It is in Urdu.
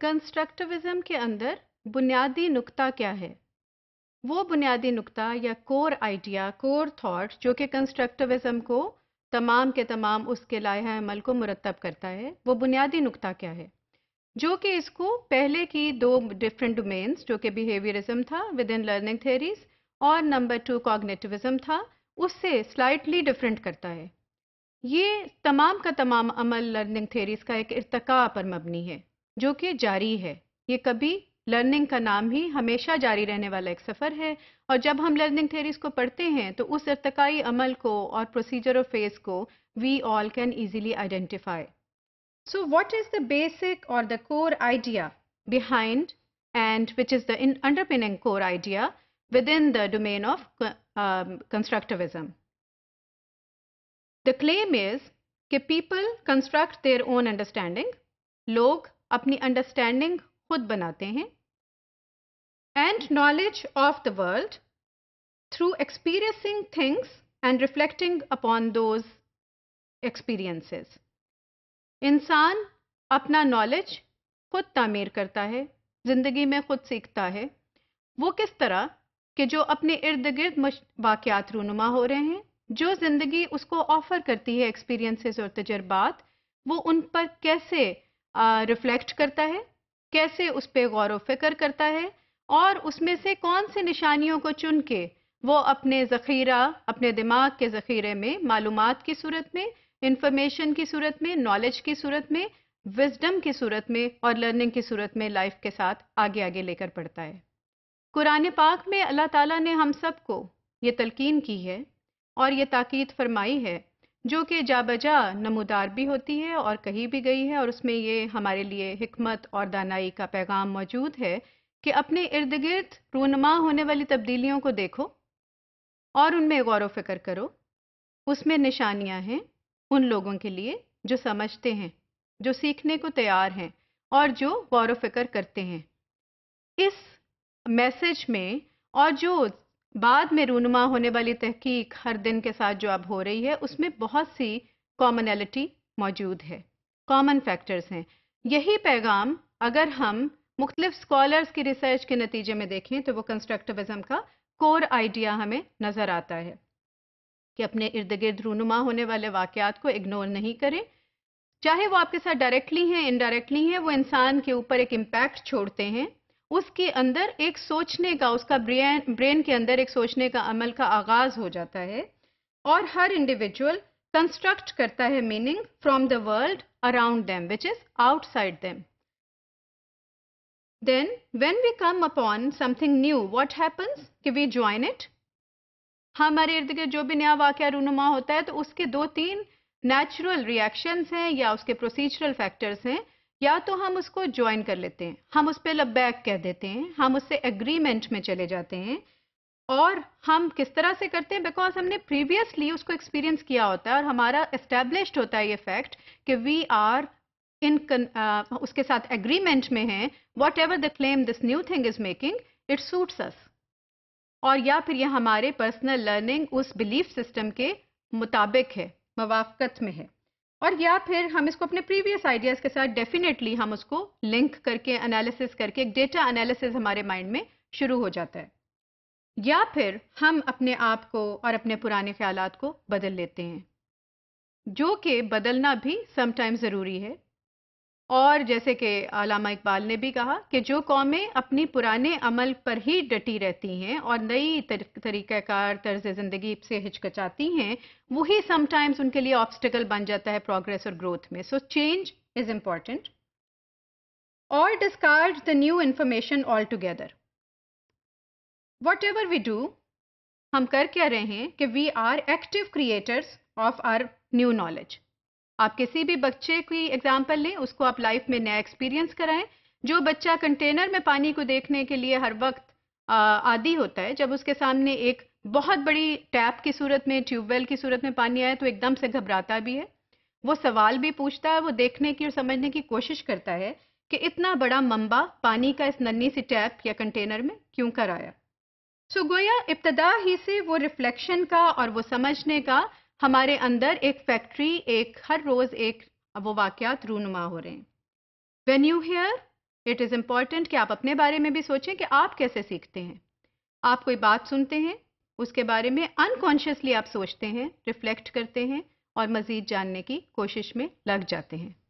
کنسٹرکٹیوزم کے اندر بنیادی نقطہ کیا ہے؟ وہ بنیادی نقطہ یا کور آئیڈیا، کور تھاٹ جو کہ کنسٹرکٹیوزم کو تمام کے تمام اس کے لائحہ عمل کو مرتب کرتا ہے، وہ بنیادی نقطہ کیا ہے؟ جو کہ اس کو پہلے کی دو ڈفرینٹ ڈومینز جو کہ بیہیویئرزم تھا ود ان لرننگ تھیریز اور نمبر 2 کوگنیٹیوزم تھا، اس سے سلائٹلی ڈفرینٹ کرتا ہے۔ یہ تمام کا تمام عمل لرننگ تھیریز کا ایک ارتقاء پر مبنی ہے جو کہ جاری ہے۔ یہ کبھی لرننگ کا نام ہی ہمیشہ جاری رہنے والا ایک سفر ہے، اور جب ہم لرننگ تھیریز کو پڑھتے ہیں تو اس ارتقائی عمل کو اور پروسیجر اور فیز کو we all can easily identify. So what is the basic or the core idea behind and which is the underpinning core idea within the domain of constructivism? The claim is کہ people construct their own understanding، لوگ اپنی انڈرسٹینڈنگ خود بناتے ہیں، and knowledge of the world through experiencing things and reflecting upon those experiences۔ انسان اپنا نالج خود تعمیر کرتا ہے، زندگی میں خود سیکھتا ہے۔ وہ کس طرح کہ جو اپنے ارد گرد واقعات رونما ہو رہے ہیں، جو زندگی اس کو آفر کرتی ہے ایکسپیرینسز اور تجربات، وہ ان پر کیسے ریفلیکٹ کرتا ہے، کیسے اس پہ غور و فکر کرتا ہے، اور اس میں سے کون سے نشانیوں کو چن کے وہ اپنے ذخیرہ، اپنے دماغ کے ذخیرے میں معلومات کی صورت میں، انفارمیشن کی صورت میں، نالج کی صورت میں، وزڈم کی صورت میں اور لرننگ کی صورت میں لائف کے ساتھ آگے آگے لے کر پڑھتا ہے۔ قرآن پاک میں اللہ تعالیٰ نے ہم سب کو یہ تلقین کی ہے اور یہ تاکید فرمائی ہے، جو کہ جا بجا نمودار بھی ہوتی ہے اور کہی بھی گئی ہے، اور اس میں یہ ہمارے لیے حکمت اور دانائی کا پیغام موجود ہے کہ اپنے ارد گرد رونما ہونے والی تبدیلیوں کو دیکھو اور ان میں غور و فکر کرو۔ اس میں نشانیاں ہیں ان لوگوں کے لیے جو سمجھتے ہیں، جو سیکھنے کو تیار ہیں اور جو غور و فکر کرتے ہیں۔ اس میسج میں اور جو بعد میں رونما ہونے والی تحقیق ہر دن کے ساتھ جو اب ہو رہی ہے، اس میں بہت سی کامنلٹی موجود ہے، کامن فیکٹرز ہیں۔ یہی پیغام اگر ہم مختلف اسکالرز کی ریسرچ کے نتیجے میں دیکھیں تو وہ کنسٹرکٹیوزم کا کور آئیڈیا ہمیں نظر آتا ہے کہ اپنے ارد گرد رونما ہونے والے واقعات کو اگنور نہیں کریں، چاہے وہ آپ کے ساتھ ڈائریکٹلی ہیں انڈائریکٹلی ہیں، وہ انسان کے اوپر ایک امپیکٹ چھوڑتے ہیں، اس کے اندر ایک سوچنے کا، اس کا برین کے اندر ایک سوچنے کا عمل کا آغاز ہو جاتا ہے، اور ہر انڈیویجول کنسٹرکٹ کرتا ہے meaning from the world around them which is out side them. Then when we come upon something new, what happens کہ we join it۔ ہمارے ارد گرد جو بھی نیا واقعہ رونما ہوتا ہے تو اس کے دو تین نیچرل ریئیکشنز ہیں یا اس کے پروسیجرل فیکٹرز ہیں، یا تو ہم اس کو جوائن کر لیتے ہیں، ہم اس پہ لبیک کہہ دیتے ہیں، ہم اس سے ایگریمنٹ میں چلے جاتے ہیں۔ اور ہم کس طرح سے کرتے ہیں؟ بیکاز ہم نے پریویسلی اس کو ایکسپیرینس کیا ہوتا ہے اور ہمارا اسٹیبلشڈ ہوتا ہے یہ فیکٹ کہ وی آر اس کے ساتھ ایگریمنٹ میں ہیں، whatever the claim this new thing is making it suits us, اور یا پھر یہ ہمارے پرسنل لرننگ اس بلیف سسٹم کے مطابق ہے، موافقت میں ہے، اور یا پھر ہم اس کو اپنے پریویس آئیڈیاز کے ساتھ ڈیفینیٹلی ہم اس کو لنک کر کے انالیسس کر کے ایک ڈیٹا انالیسس ہمارے مائنڈ میں شروع ہو جاتا ہے، یا پھر ہم اپنے آپ کو اور اپنے پرانے خیالات کو بدل لیتے ہیں، جو کہ بدلنا بھی سم ٹائم ضروری ہے۔ اور جیسے کہ علامہ اقبال نے بھی کہا کہ جو قومیں اپنی پرانے عمل پر ہی ڈٹی رہتی ہیں اور نئی طریقہ کار طرز زندگی سے ہچکچاتی ہیں، وہی سم ٹائمز ان کے لیے آبسٹیکل بن جاتا ہے پروگریس اور گروتھ میں۔ So change is important. اور discard the new information all together. Whatever we do, ہم کر کیا رہے ہیں کہ we are active creators of our new knowledge. آپ کسی بھی بچے کی ایگزامپل لیں، اس کو آپ لائف میں نیا ایکسپیرینس کرائیں۔ جو بچہ کنٹینر میں پانی کو دیکھنے کے لیے ہر وقت عادی ہوتا ہے، جب اس کے سامنے ایک بہت بڑی ٹیپ کی صورت میں، ٹیوب ویل کی صورت میں پانی آئے تو ایک دم سے گھبراتا بھی ہے، وہ سوال بھی پوچھتا ہے، وہ دیکھنے کی اور سمجھنے کی کوشش کرتا ہے کہ اتنا بڑا منبع پانی کا اس ننھی سی ٹیپ یا کنٹینر میں کیوں کر آیا۔ سو گویا ابتدا ہی سے وہ ریفلیکشن کا اور وہ سمجھنے کا ہمارے اندر ایک فیکٹری، ایک ہر روز ایک وہ واقعات رونما ہو رہے ہیں۔ When you hear it is important کہ آپ اپنے بارے میں بھی سوچیں کہ آپ کیسے سیکھتے ہیں. آپ کوئی بات سنتے ہیں، اس کے بارے میں انکانشیسلی آپ سوچتے ہیں، ریفلیکٹ کرتے ہیں اور مزید جاننے کی کوشش میں لگ جاتے ہیں.